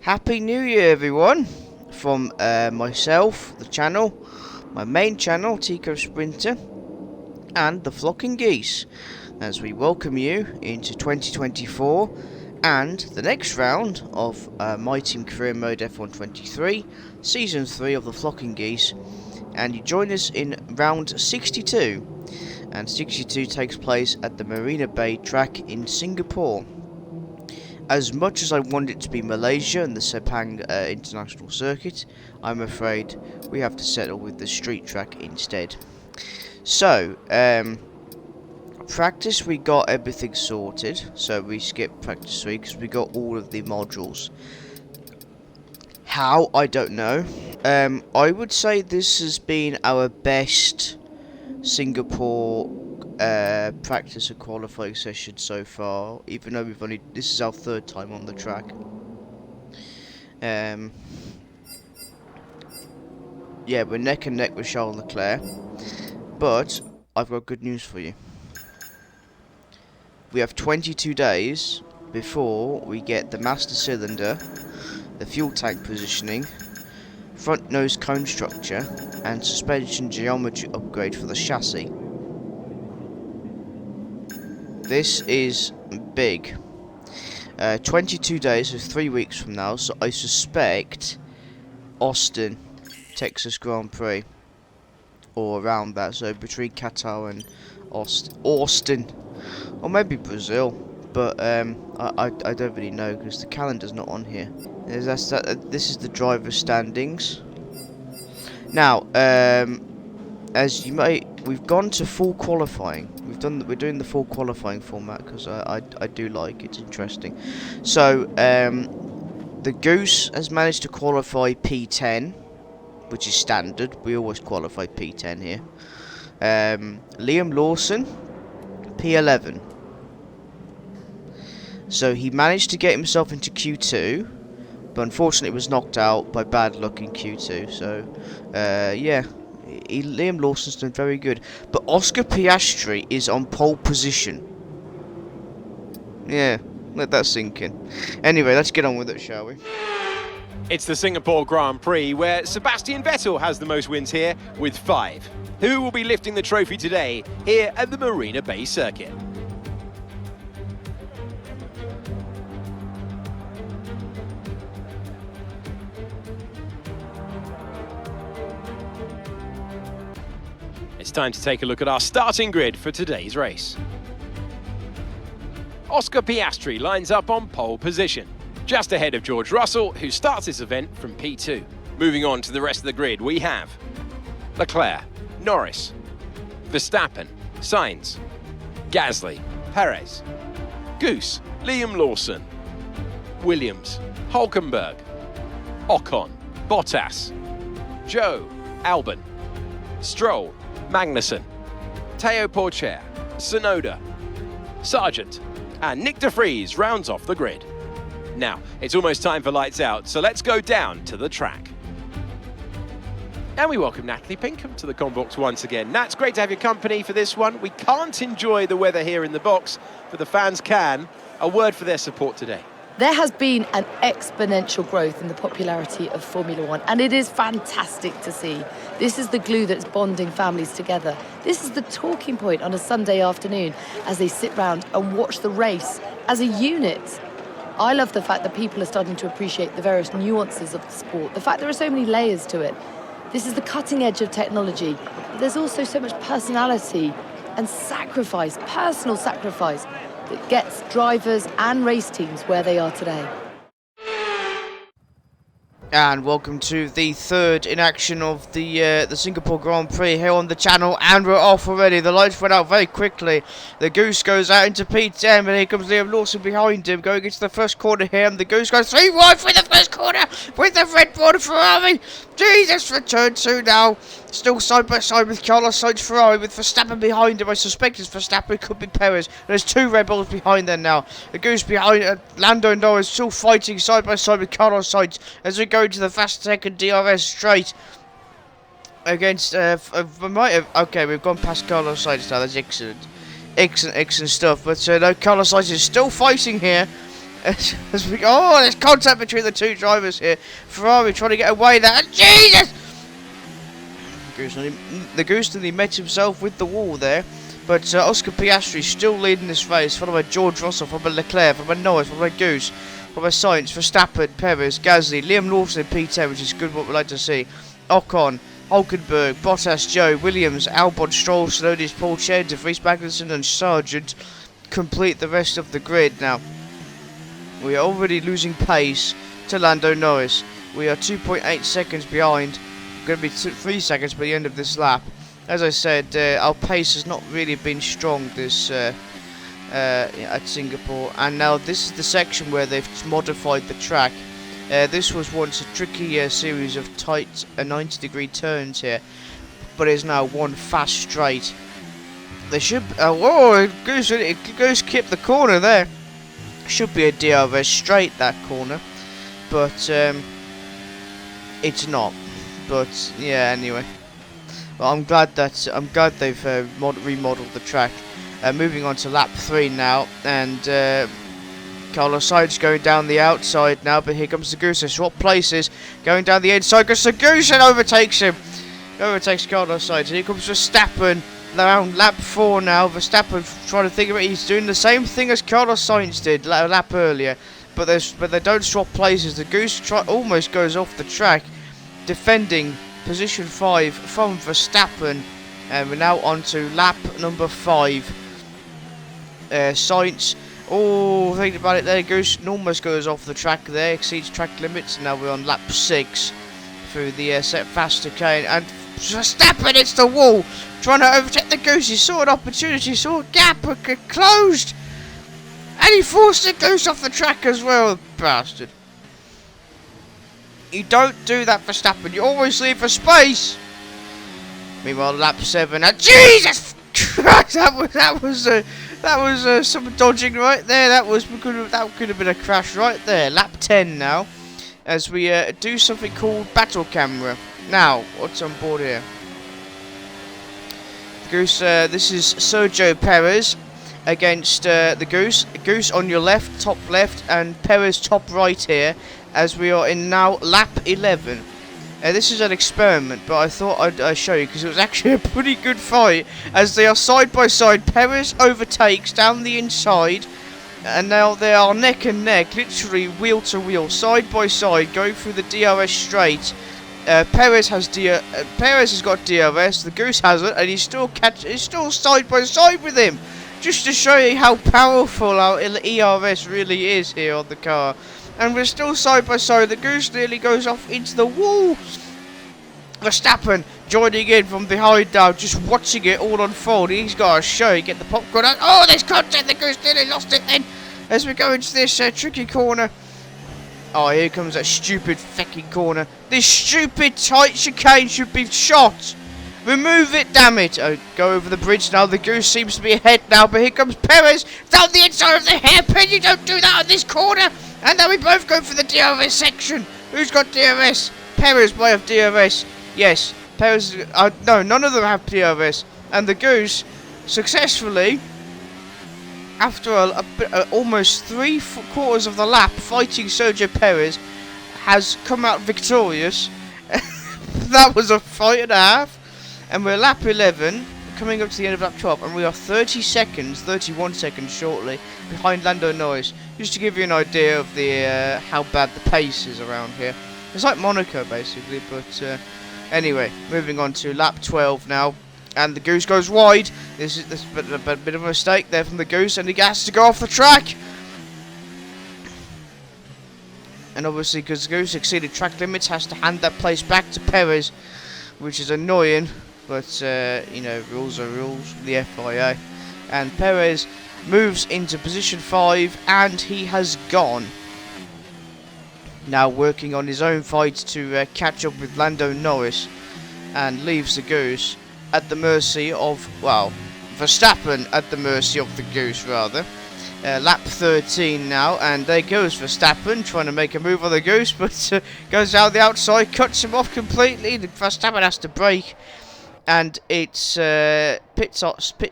Happy New Year, everyone, from myself, the channel, my main channel, Tico Sprinter, and the Flocking Geese, as we welcome you into 2024 and the next round of My Team Career Mode F123, Season 3 of the Flocking Geese, and you join us in round 62, and 62 takes place at the Marina Bay track in Singapore. As much as I want it to be Malaysia and the Sepang International Circuit, I'm afraid we have to settle with the street track instead. So, practice, we got everything sorted, so we skipped practice 3 because we got all of the modules. How? I don't know. I would say this has been our best Singapore practice and qualifying session so far, even though this is our third time on the track. Yeah, we're neck and neck with Charles Leclerc, but I've got good news for you. We have 22 days before we get the master cylinder, the fuel tank positioning, front nose cone structure, and suspension geometry upgrade for the chassis. This is big. 22 days, so 3 weeks from now, so I suspect Austin, Texas Grand Prix, or around that, so between Qatar and Austin, or maybe Brazil, but I don't really know because the calendar's not on here. This is the driver standings. Now, as you may, we've gone to full qualifying. We're doing the full qualifying format because I do like it. It's interesting. So the Goose has managed to qualify P10, which is standard. We always qualify P10 here. Liam Lawson, P11. So he managed to get himself into Q2, but unfortunately was knocked out by bad luck in Q2. So yeah. Liam Lawson's done very good, but Oscar Piastri is on pole position. Yeah, let that sink in. Anyway, let's get on with it, shall we? It's the Singapore Grand Prix, where Sebastian Vettel has the most wins here with 5. Who will be lifting the trophy today here at the Marina Bay circuit? It's time to take a look at our starting grid for today's race. Oscar Piastri lines up on pole position, just ahead of George Russell, who starts this event from P2. Moving on to the rest of the grid, we have Leclerc, Norris, Verstappen, Sainz, Gasly, Perez, Goose, Liam Lawson, Williams, Hulkenberg, Ocon, Bottas, Joe, Albon, Stroll, Magnussen, Teo Porcher, Tsunoda, Sargent, and Nick de Vries rounds off the grid. Now, it's almost time for lights out, so let's go down to the track. And we welcome Natalie Pinkham to the Combox once again. Nat, it's great to have your company for this one. We can't enjoy the weather here in the box, but the fans can. A word for their support today. There has been an exponential growth in the popularity of Formula One, and it is fantastic to see. This is the glue that's bonding families together. This is the talking point on a Sunday afternoon as they sit round and watch the race as a unit. I love the fact that people are starting to appreciate the various nuances of the sport, the fact there are so many layers to it. This is the cutting edge of technology, but there's also so much personality and sacrifice, personal sacrifice, that gets drivers and race teams where they are today. And welcome to the third in action of the Singapore Grand Prix here on the channel, and we're off already. The lights went out very quickly. The Goose goes out into P10, and here comes Liam Lawson behind him, going into the first corner here, and the Goose goes 3 wide for the first corner with the red border Ferrari. Jesus, for turn 2 now. Still side by side with Carlos Sainz Ferrari with Verstappen behind him. I suspect it's Verstappen, it could be Perez. There's 2 Red Bulls behind them now. The Goose behind Lando Norris still fighting side by side with Carlos Sainz as we go into the fast second DRS straight against okay, we've gone past Carlos Sainz now. That's excellent stuff. But no, Carlos Sainz is still fighting here As we go, oh, there's contact between the two drivers here. Ferrari trying to get away there. Jesus! The Goose nearly met himself with the wall there. But Oscar Piastri still leading this race, followed by George Russell, followed by Leclerc, followed by Norris, followed by Goose, followed by Sainz, Verstappen, Perez, Gasly, Liam Lawson in P10, which is good, what we like to see. Ocon, Hulkenberg, Bottas, Joe, Williams, Albon, Stroll, Snowdis, Paul Chen, De Vries, Magnussen and Sargent complete the rest of the grid now. We are already losing pace to Lando Norris. We are 2.8 seconds behind. Going to be 3 seconds by the end of this lap. As I said, our pace has not really been strong this at Singapore, and now this is the section where they've modified the track. This was once a tricky series of tight 90-degree turns here, but is now one fast straight. They should. Whoa! Goose kept the corner there. Should be a DRS straight, that corner, but it's not. But yeah, anyway. Well, I'm glad they've remodeled the track. Moving on to lap 3 now, and Carlos Sainz going down the outside now, but here comes the Goose. They swap places, going down the inside. Goes the Goose and overtakes him. Overtakes Carlos Sainz. Here comes Verstappen. Around lap 4 now. Verstappen trying to think of it. He's doing the same thing as Carlos Sainz did a lap earlier, but they don't swap places. The Goose almost goes off the track, defending position 5 from Verstappen, and we're now on to lap number 5. Sainz, thinking about it there, Goose almost goes off the track there, exceeds track limits, and now we're on lap 6 through the set faster chicane, and Verstappen hits the wall, trying to overtake the Goose. He saw an opportunity, saw a gap, but closed, and he forced the Goose off the track as well, bastard. You don't do that, Verstappen. You always leave for space. Meanwhile, lap 7. And Jesus Christ, that was some dodging right there. That could have been a crash right there. Lap 10 now, as we do something called battle camera. Now, what's on board here? Goose. This is Sergio Perez against the Goose. Goose on your left, top left, and Perez top right here. As we are in now lap 11. This is an experiment, but I thought I'd show you because it was actually a pretty good fight. As they are side by side, Perez overtakes down the inside, and now they are neck and neck, literally wheel to wheel, side by side, going through the DRS straight. Perez has got DRS, the Goose hasn't, and he's still side by side with him, just to show you how powerful our ERS really is here on the car. And we're still side by side. The Goose nearly goes off into the wall. Verstappen joining in from behind now, just watching it all unfold. He's got a show. Get the popcorn out. Oh, there's contact. The Goose nearly lost it then. As we go into this tricky corner. Oh, here comes that stupid fucking corner. This stupid tight chicane should be shot. Remove it, damn it. Oh, go over the bridge now. The Goose seems to be ahead now, but here comes Perez down the inside of the hairpin. You don't do that on this corner. And now we both go for the DRS section. Who's got DRS? Perez might have DRS. Yes, Perez. No, none of them have DRS. And the Goose successfully, after almost 3/4 of the lap fighting Sergio Perez, has come out victorious. That was a fight and a half. And we're lap 11, coming up to the end of lap 12, and we are 31 seconds shortly behind Lando Norris. Just to give you an idea of the how bad the pace is around here. It's like Monaco basically, but anyway, moving on to lap 12 now, and the Goose goes wide. This is a bit of a mistake there from the Goose, and he has to go off the track. And obviously, because the Goose exceeded track limits, has to hand that place back to Perez, which is annoying. But you know, rules are rules. The FIA, and Perez moves into position 5, and he has gone. Now working on his own fight to catch up with Lando Norris, and leaves the Goose at the mercy of, well, Verstappen at the mercy of the Goose rather. Lap 13 now, and there goes Verstappen trying to make a move on the Goose, but goes out the outside, cuts him off completely. Verstappen has to brake. And it's pit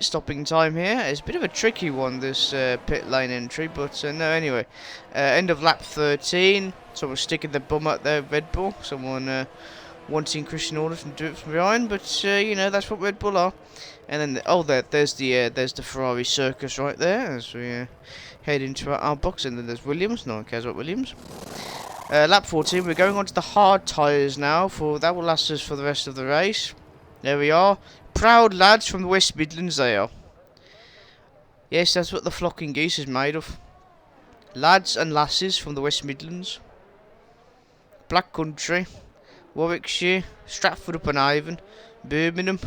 stopping time here. It's a bit of a tricky one, this pit lane entry, but no, anyway. End of lap 13. Someone sticking their bum out there, Red Bull. Someone wanting Christian Horner to do it from behind, but you know, that's what Red Bull are. And then, there's the Ferrari circus right there as we head into our box. And then there's Williams. No one cares about Williams. Lap 14. We're going on to the hard tyres now. That will last us for the rest of the race. There we are. Proud lads from the West Midlands they are. Yes, that's what the flocking geese is made of. Lads and lasses from the West Midlands. Black Country. Warwickshire. Stratford-upon-Avon. Birmingham.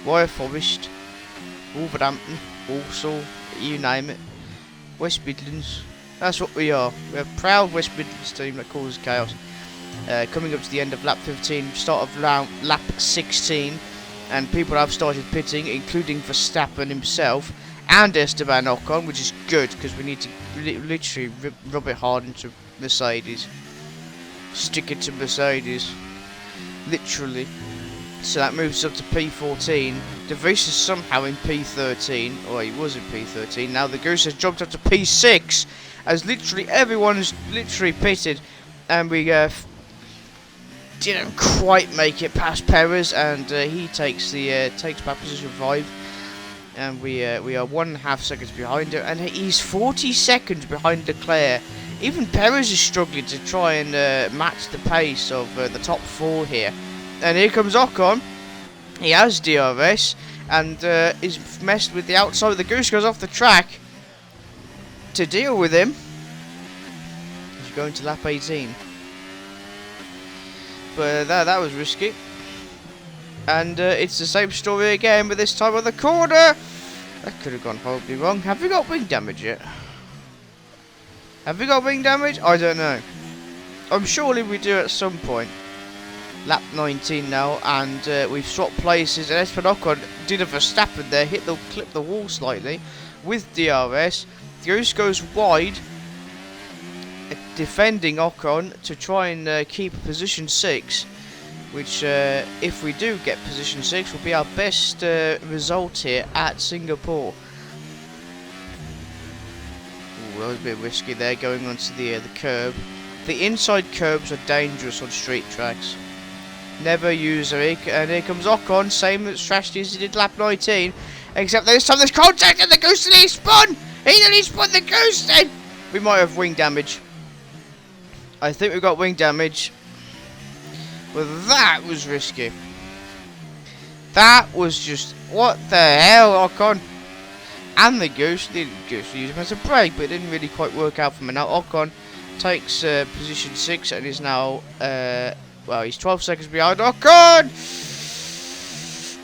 Wyre Forest. Wolverhampton. Walsall. You name it. West Midlands. That's what we are. We're a proud West Midlands team that causes chaos. Coming up to the end of lap 15, start of lap 16, and people have started pitting, including Verstappen himself and Esteban Ocon, which is good because we need to literally rub it hard into Mercedes, stick it to Mercedes, literally. So that moves up to P14. De Vries is somehow in P13, or he was in P13. Now the Goose has jumped up to P6, as literally everyone is literally pitted, and we didn't quite make it past Perez, and he takes back position 5, and we are 1.5 seconds behind him, and he's 40 seconds behind Leclerc. Even Perez is struggling to try and match the pace of the top 4 here. And here comes Ocon. He has DRS, and is messed with the outside. The Goose goes off the track to deal with him. He's going to lap 18. But that was risky. And it's the same story again, but this time on the corner. That could have gone horribly wrong. Have we got wing damage yet? Have we got wing damage? I don't know. I'm surely we do at some point. Lap 19 now, and we've swapped places. And Esteban Ocon did a Verstappen there, clipped the wall slightly with DRS. Goose goes wide, defending Ocon to try and keep position 6, which if we do get position 6 will be our best result here at Singapore. Ooh, that was a bit risky there, going onto the curb. The inside curbs are dangerous on street tracks. Never use them. And here comes Ocon, same strategy as he did lap 19, except this time there's contact and the Goose nearly spun! He nearly spun the Goose then! We might have wing damage. I think we've got wing damage. But that was risky. That was just... What the hell, Ocon? And the Goose. The Goose used him as a brake, but it didn't really quite work out for me. Now Ocon takes position 6 and is now... well, he's 12 seconds behind. Ocon!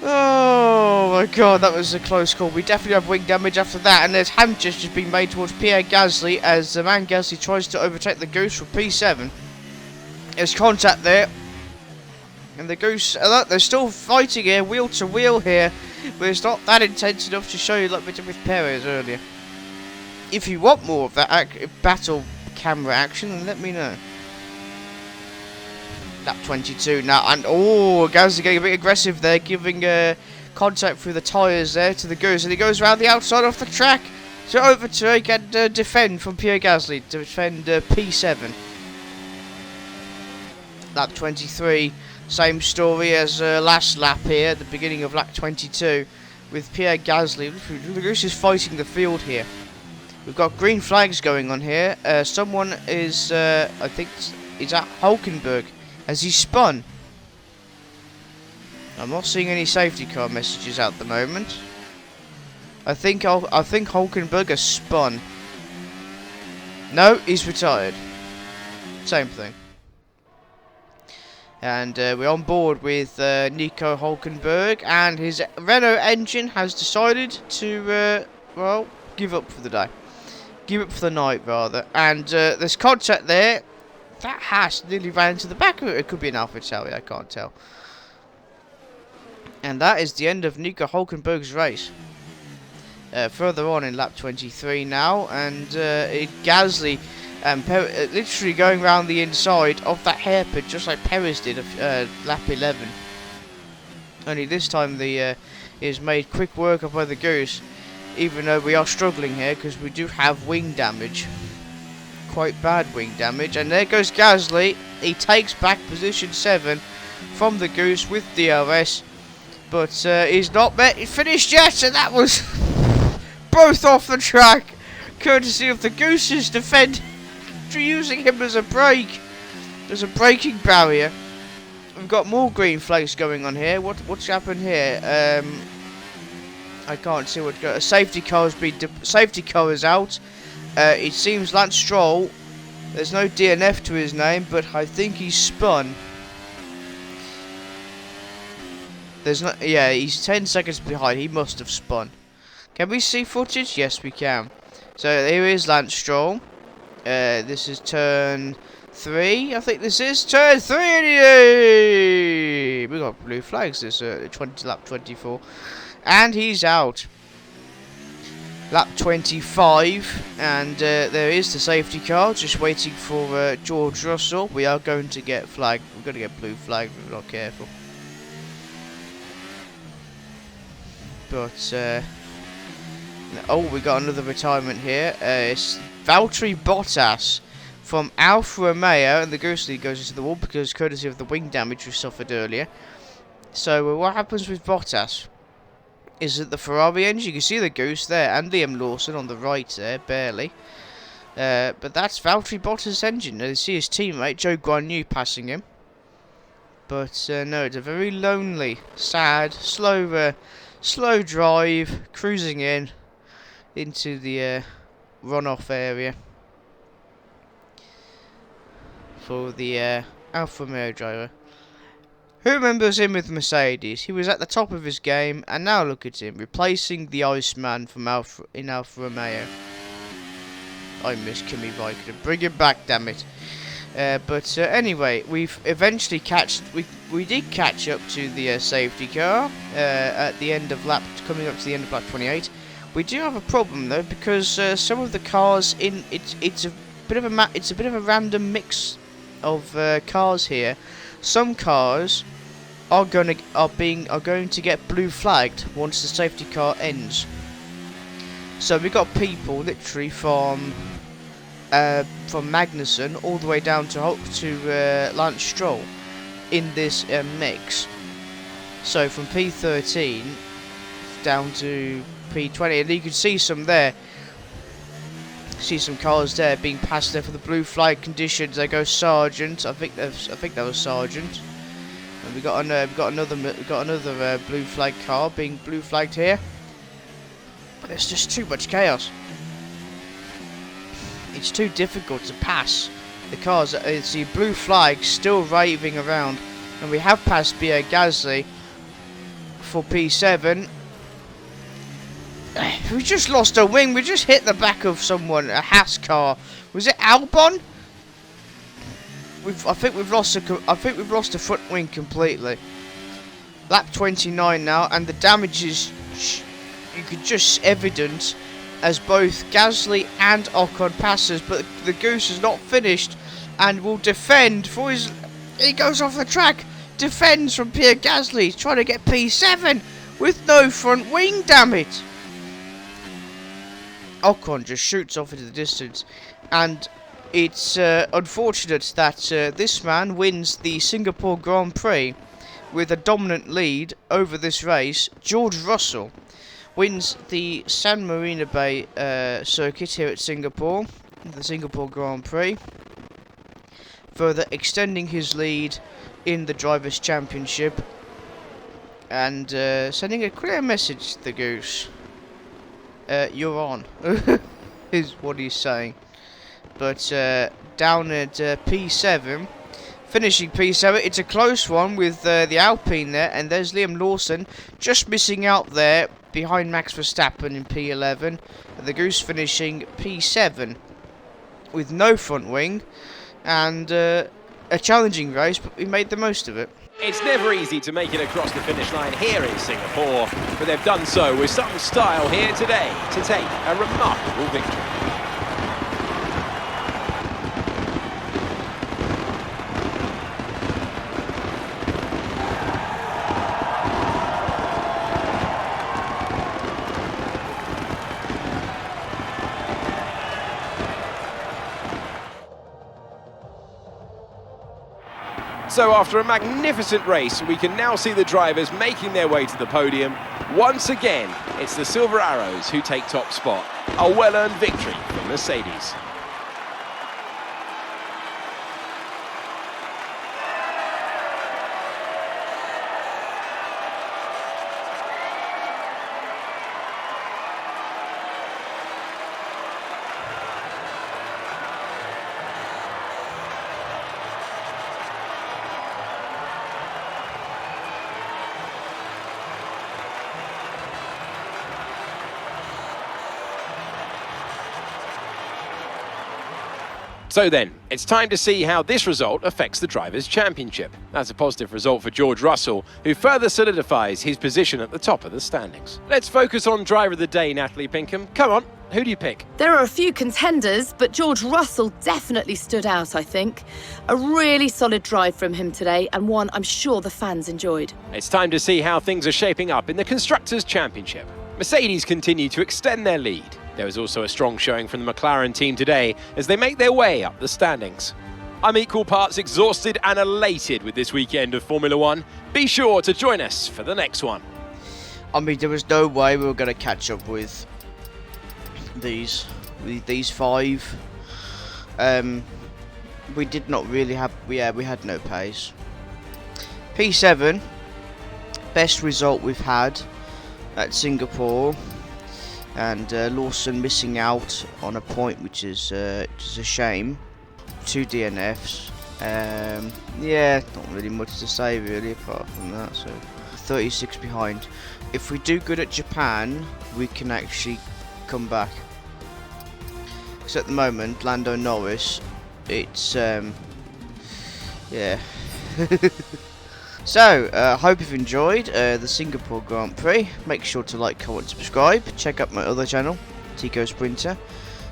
Oh my god, that was a close call. We definitely have wing damage after that, and there's hand gestures being made towards Pierre Gasly as the man Gasly tries to overtake the Goose for P7. There's contact there, and the Goose, they're still fighting here, wheel to wheel here, but it's not that intense enough to show you like we did with Perez earlier. If you want more of that battle camera action, then let me know. Lap 22 now, and Gasly getting a bit aggressive there, giving contact through the tyres there to the Goose, and he goes around the outside off the track to overtake and defend from Pierre Gasly, to defend P7. Lap 23, same story as last lap here, at the beginning of lap 22, with Pierre Gasly. The Goose is fighting the field here. We've got green flags going on here. Someone is, I think, is at Hulkenberg. Has he spun? I'm not seeing any safety car messages at the moment. I think Hulkenberg has spun. No, he's retired. Same thing. And we're on board with Nico Hulkenberg, and his Renault engine has decided to, well, give up for the day. Give up for the night, rather. And there's contact there. That Haas nearly ran into the back of it. It could be an AlphaTauri, I can't tell. And that is the end of Nico Hulkenberg's race. Further on in lap 23 now, and Gasly literally going around the inside of that hairpin, just like Perez did lap 11. Only this time the is made quick work of by the Goose, even though we are struggling here because we do have wing damage. Quite bad wing damage. And there goes Gasly. He takes back position 7 from the Goose with DRS. But he's not finished yet, and that was both off the track, courtesy of the Goose's defend using him as a brake. There's a braking barrier. We've got more green flags going on here. What's happened here? I can't see what. A safety car has been. Safety car is out. It seems Lance Stroll. There's no DNF to his name, but I think he's spun. There's not. Yeah, he's 10 seconds behind. He must have spun. Can we see footage? Yes, we can. So here is Lance Stroll. This is turn 3. I think this is turn 3. We got blue flags. This lap 24, and he's out. Lap 25, and there is the safety car, just waiting for George Russell. We are going to get flagged. We're going to get blue flagged if we're not careful. But oh, we got another retirement here. It's Valtteri Bottas from Alfa Romeo, and the Goose League goes into the wall because courtesy of the wing damage we suffered earlier. So what happens with Bottas is that the Ferrari engine, you can see the Goose there and Liam Lawson on the right there, barely. But that's Valtteri Bottas' engine. You see his teammate Joe Guan Yu passing him. But no, it's a very lonely, sad, slow drive, cruising into the runoff area for the Alfa Romeo driver. Who remembers him with Mercedes? He was at the top of his game, and now look at him, replacing the Iceman from Alfa Romeo. I miss Kimi Raikkonen. Bring him back, damn it. But anyway, we've eventually we did catch up to the safety car at the end of coming up to the end of lap 28. We do have a problem though, because some of the cars it's a bit of a random mix of cars here. Some cars are going to get blue flagged once the safety car ends. So we got people literally from Magnussen all the way down to Lance Stroll in this mix. So from P13 down to P20, and you can see some there. See some cars there being passed there for the blue flag conditions. There goes Sargent. I think that was Sargent. And we got another blue flag car being blue flagged here. But there's just too much chaos. It's too difficult to pass the cars. It's the blue flag still raving around, and we have passed Pierre Gasly for P7. We just lost a wing. We just hit the back of someone. A Haas car. Was it Albon? I think we've lost a front wing completely. Lap 29 now, and the damage is you could just evident as both Gasly and Ocon passes, but the Goose is not finished and will defend for his. He goes off the track, defends from Pierre Gasly. He's trying to get P7 with no front wing damage. Ocon just shoots off into the distance, and it's unfortunate that this man wins the Singapore Grand Prix with a dominant lead over this race. George Russell wins the San Marino Bay circuit here at Singapore, the Singapore Grand Prix, further extending his lead in the Drivers' Championship, and sending a clear message to the Goose. You're on, is what he's saying. But down at P7, finishing P7, it's a close one with the Alpine there, and there's Liam Lawson just missing out there behind Max Verstappen in P11. The Goose finishing P7 with no front wing, and a challenging race, but we made the most of it. It's never easy to make it across the finish line here in Singapore, but they've done so with some style here today to take a remarkable victory. So after a magnificent race, we can now see the drivers making their way to the podium. Once again, it's the Silver Arrows who take top spot. A well-earned victory for Mercedes. So then, it's time to see how this result affects the Drivers' Championship. That's a positive result for George Russell, who further solidifies his position at the top of the standings. Let's focus on Driver of the Day, Natalie Pinkham. Come on, who do you pick? There are a few contenders, but George Russell definitely stood out, I think. A really solid drive from him today, and one I'm sure the fans enjoyed. It's time to see how things are shaping up in the Constructors' Championship. Mercedes continue to extend their lead. There was also a strong showing from the McLaren team today as they make their way up the standings. I'm equal parts exhausted and elated with this weekend of Formula One. Be sure to join us for the next one. I mean, there was no way we were going to catch up with these five. We did not really have, we had no pace. P7, best result we've had at Singapore. And Lawson missing out on a point, which is a shame. 2 DNFs. Yeah, not really much to say really apart from that. So 36 behind. If we do good at Japan, we can actually come back. Because at the moment, Lando Norris, it's yeah. So, hope you've enjoyed the Singapore Grand Prix. Make sure to like, comment, subscribe. Check out my other channel, Tico Sprinter.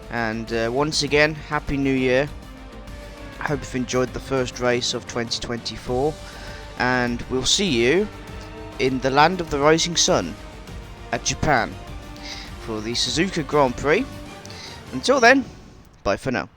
And once again, Happy New Year. Hope you've enjoyed the first race of 2024. And we'll see you in the land of the rising sun at Japan for the Suzuka Grand Prix. Until then, bye for now.